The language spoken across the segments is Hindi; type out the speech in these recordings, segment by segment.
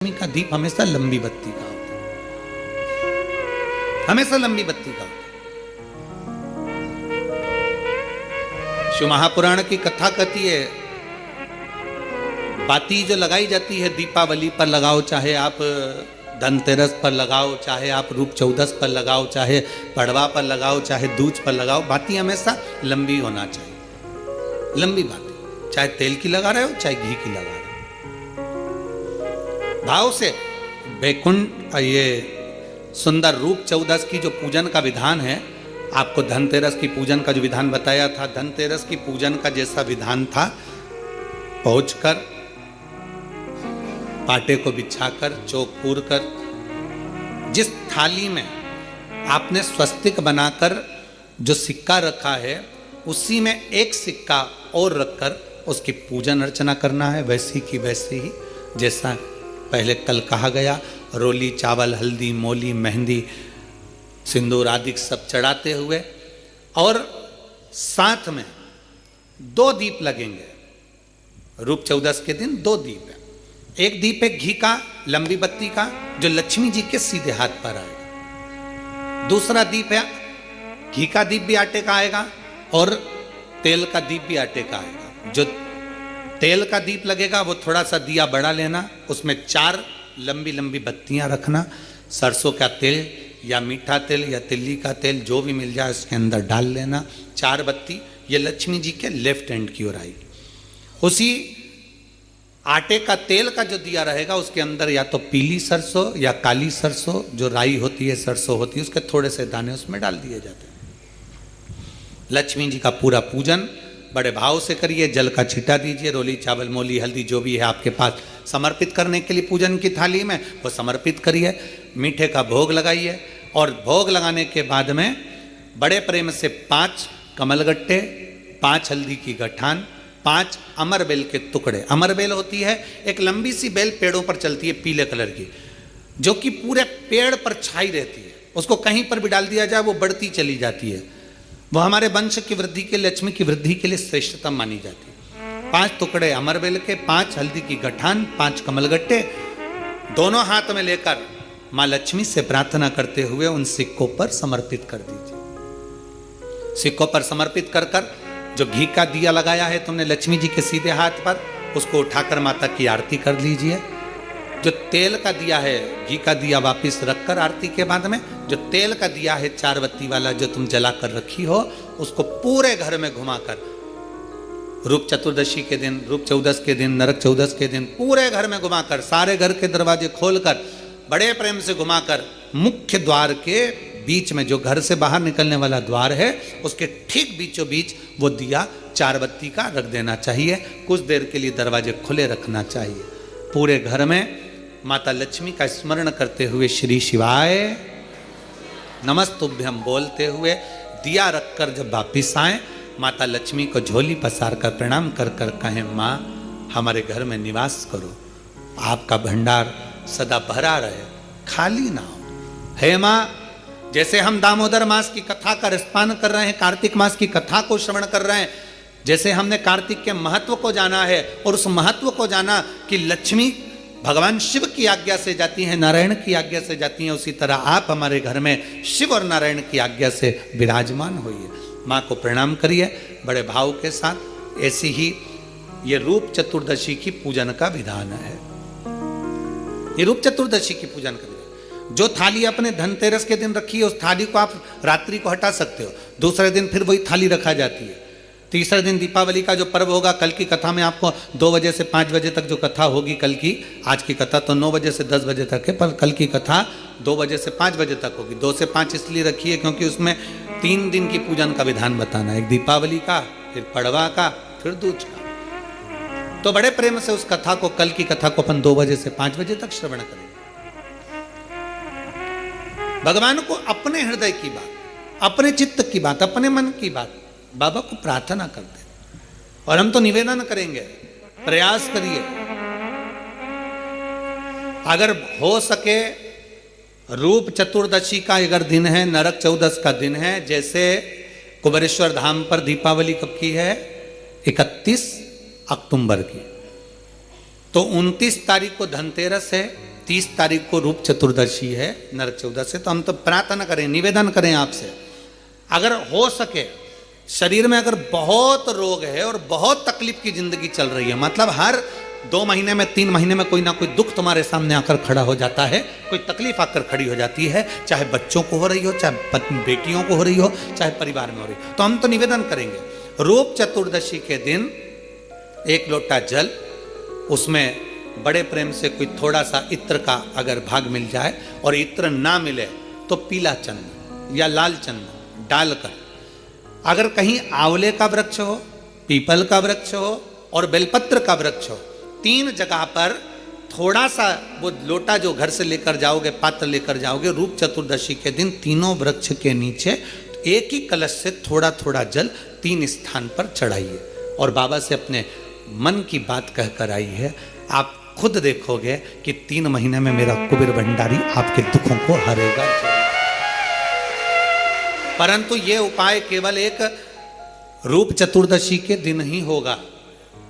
का दीप हमेशा लंबी बत्ती का होता है, हमेशा लंबी बत्ती का होता है। शिव महापुराण की कथा कहती है, बाती जो लगाई जाती है दीपावली पर लगाओ, चाहे आप धनतेरस पर लगाओ, चाहे आप रूप चौदस पर लगाओ, चाहे पड़वा पर लगाओ, चाहे दूज पर लगाओ, बाती हमेशा लंबी होना चाहिए। लंबी बाती, चाहे तेल की लगा रहे हो चाहे घी की लगा रहे हो, भाव से। वैकुंठ ये सुंदर रूप चौदस की जो पूजन का विधान है, आपको धनतेरस की पूजन का जो विधान बताया था, धनतेरस की पूजन का जैसा विधान था, पहुंचकर पाटे को बिछाकर चौक पूर कर, जिस थाली में आपने स्वस्तिक बनाकर जो सिक्का रखा है, उसी में एक सिक्का और रखकर उसकी पूजन अर्चना करना है, वैसी की वैसी ही जैसा पहले कल कहा गया। रोली, चावल, हल्दी, मोली, मेहंदी, सिंदूर आदि सब चढ़ाते हुए, और साथ में 2 दीप लगेंगे। रूप चौदस के दिन 2 दीप है। एक दीप है घी का, लंबी बत्ती का, जो लक्ष्मी जी के सीधे हाथ पर आएगा। दूसरा दीप है घी का दीप भी आटे का आएगा, और तेल का दीप भी आटे का आएगा। जो तेल का दीप लगेगा वो थोड़ा सा दिया बड़ा लेना, उसमें 4 लंबी लंबी बत्तियां रखना, सरसों का तेल या मीठा तेल या तिल्ली का तेल जो भी मिल जाए उसके अंदर डाल लेना। 4 बत्ती ये लक्ष्मी जी के लेफ्ट हैंड की ओर आएगी। उसी आटे का तेल का जो दिया रहेगा उसके अंदर या तो पीली सरसों या काली सरसों, जो राई होती है, सरसों होती है, उसके थोड़े से दाने उसमें डाल दिए जाते हैं। लक्ष्मी जी का पूरा पूजन बड़े भाव से करिए, जल का छींटा दीजिए, रोली, चावल, मोली, हल्दी जो भी है आपके पास समर्पित करने के लिए पूजन की थाली में, वो समर्पित करिए। मीठे का भोग लगाइए, और भोग लगाने के बाद में बड़े प्रेम से 5 कमलगट्टे, 5 हल्दी की गठान, 5 अमर बेल के टुकड़े। अमर बेल होती है एक लंबी सी बेल, पेड़ों पर चलती है, पीले कलर की, जो कि पूरे पेड़ पर छाई रहती है। उसको कहीं पर भी डाल दिया जाए वो बढ़ती चली जाती है। वो हमारे वंश की वृद्धि के, लक्ष्मी की वृद्धि के लिए श्रेष्ठतम मानी जाती है। 5 टुकड़े अमर बेल के, 5 हल्दी की गठान, 5 कमलगट्टे, दोनों हाथ में लेकर माँ लक्ष्मी से प्रार्थना करते हुए उन सिक्कों पर समर्पित कर दीजिए। सिक्कों पर समर्पित कर कर जो घी का दिया लगाया है तुमने लक्ष्मी जी के सीधे हाथ पर, उसको उठाकर माता की आरती कर लीजिए। जो तेल का दिया है, घी का दिया वापस रखकर आरती के बाद में, जो तेल का दिया है 4 बत्ती वाला जो तुम जला कर रखी हो, उसको पूरे घर में घुमाकर, रूप चतुर्दशी के दिन, रूप चौदस के दिन, नरक चौदस के दिन, पूरे घर में घुमाकर, सारे घर के दरवाजे खोलकर, बड़े प्रेम से घुमाकर, मुख्य द्वार के बीच में, जो घर से बाहर निकलने वाला द्वार है, उसके ठीक बीचों बीच वो दिया 4 बत्ती का रख देना चाहिए। कुछ देर के लिए दरवाजे खुले रखना चाहिए। पूरे घर में माता लक्ष्मी का स्मरण करते हुए श्री शिवाय नमस्तुभ्यम बोलते हुए दिया रखकर जब वापिस आए, माता लक्ष्मी को झोली पसार कर प्रणाम कर कर कहें, माँ हमारे घर में निवास करो, आपका भंडार सदा भरा रहे, खाली ना हो। हे माँ, जैसे हम दामोदर मास की कथा का रसपान कर रहे हैं, कार्तिक मास की कथा को श्रवण कर रहे हैं, जैसे हमने कार्तिक के महत्व को जाना है और उस महत्व को जाना कि लक्ष्मी भगवान शिव की आज्ञा से जाती हैं, नारायण की आज्ञा से जाती हैं, उसी तरह आप हमारे घर में शिव और नारायण की आज्ञा से विराजमान होइए। माँ को प्रणाम करिए बड़े भाव के साथ। ऐसी ही ये रूप चतुर्दशी की पूजन का विधान है। ये रूप चतुर्दशी की पूजन का विधान, जो थाली अपने धनतेरस के दिन रखी है उस थाली को आप रात्रि को हटा सकते हो, दूसरे दिन फिर वही थाली रखा जाती है। तीसरे दिन दीपावली का जो पर्व होगा, कल की कथा में आपको 2 बजे से 5 बजे तक जो कथा होगी कल की, आज की कथा तो 9 बजे से 10 बजे तक है, पर कल की कथा 2 बजे से 5 बजे तक होगी। 2 से 5 इसलिए रखी है क्योंकि उसमें 3 दिन की पूजन का विधान बताना है, एक दीपावली का, फिर पड़वा का, फिर दूज का। तो बड़े प्रेम से उस कथा को, कल की कथा को अपन 2 बजे से 5 बजे तक श्रवण करेंगे। भगवान को अपने हृदय की बात, अपने चित्त की बात, अपने मन की बात बाबा को प्रार्थना करते हैं। और हम तो निवेदन करेंगे, प्रयास करिए, अगर हो सके रूप चतुर्दशी का अगर दिन है, नरक चौदस का दिन है, जैसे कुबेरेश्वर धाम पर दीपावली कब की है, 31 अक्टूबर की, तो 29 तारीख को धनतेरस है, 30 तारीख को रूप चतुर्दशी है नरक चतुर्दशी, तो हम तो प्रार्थना करें, निवेदन करें आपसे, अगर हो सके शरीर में अगर बहुत रोग है और बहुत तकलीफ की जिंदगी चल रही है, मतलब हर 2 महीने में 3 महीने में कोई ना कोई दुख तुम्हारे सामने आकर खड़ा हो जाता है, कोई तकलीफ आकर खड़ी हो जाती है, चाहे बच्चों को हो रही हो, चाहे बेटियों को हो रही हो, चाहे परिवार में हो रही हो, तो हम तो निवेदन करेंगे रूप चतुर्दशी के दिन 1 लोटा जल, उसमें बड़े प्रेम से कोई थोड़ा सा इत्र का अगर भाग मिल जाए, और इत्र ना मिले तो पीला चंदन या लाल चंदन डालकर, अगर कहीं आंवले का वृक्ष हो, पीपल का वृक्ष हो और बेलपत्र का वृक्ष हो, 3 जगह पर थोड़ा सा वो लोटा जो घर से लेकर जाओगे, पात्र लेकर जाओगे, रूप चतुर्दशी के दिन तीनों वृक्ष के नीचे एक ही कलश से थोड़ा थोड़ा जल 3 स्थान पर चढ़ाइए और बाबा से अपने मन की बात कहकर आई है। आप खुद देखोगे कि 3 महीने में मेरा कुबेर भंडारी आपके दुखों को हरेगा। परंतु ये उपाय केवल एक रूप चतुर्दशी के दिन ही होगा,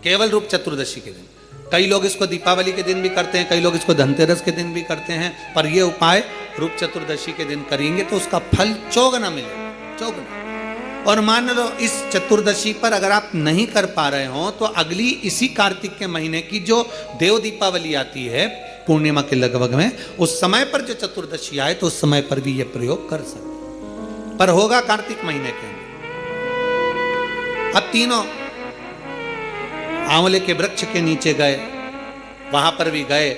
केवल रूप चतुर्दशी के दिन। कई लोग इसको दीपावली के दिन भी करते हैं, कई लोग इसको धनतेरस के दिन भी करते हैं, पर यह उपाय रूप चतुर्दशी के दिन करेंगे तो उसका फल चौगुना मिलेगा, चौगुना। और मान लो इस चतुर्दशी पर अगर आप नहीं कर पा रहे हो तो अगली इसी कार्तिक के महीने की जो देव दीपावली आती है पूर्णिमा के लगभग में, उस समय पर जो चतुर्दशी आए तो उस समय पर भी यह प्रयोग कर सकते, पर होगा कार्तिक महीने के अंदर। अब तीनों आंवले के वृक्ष के नीचे गए, वहां पर भी गए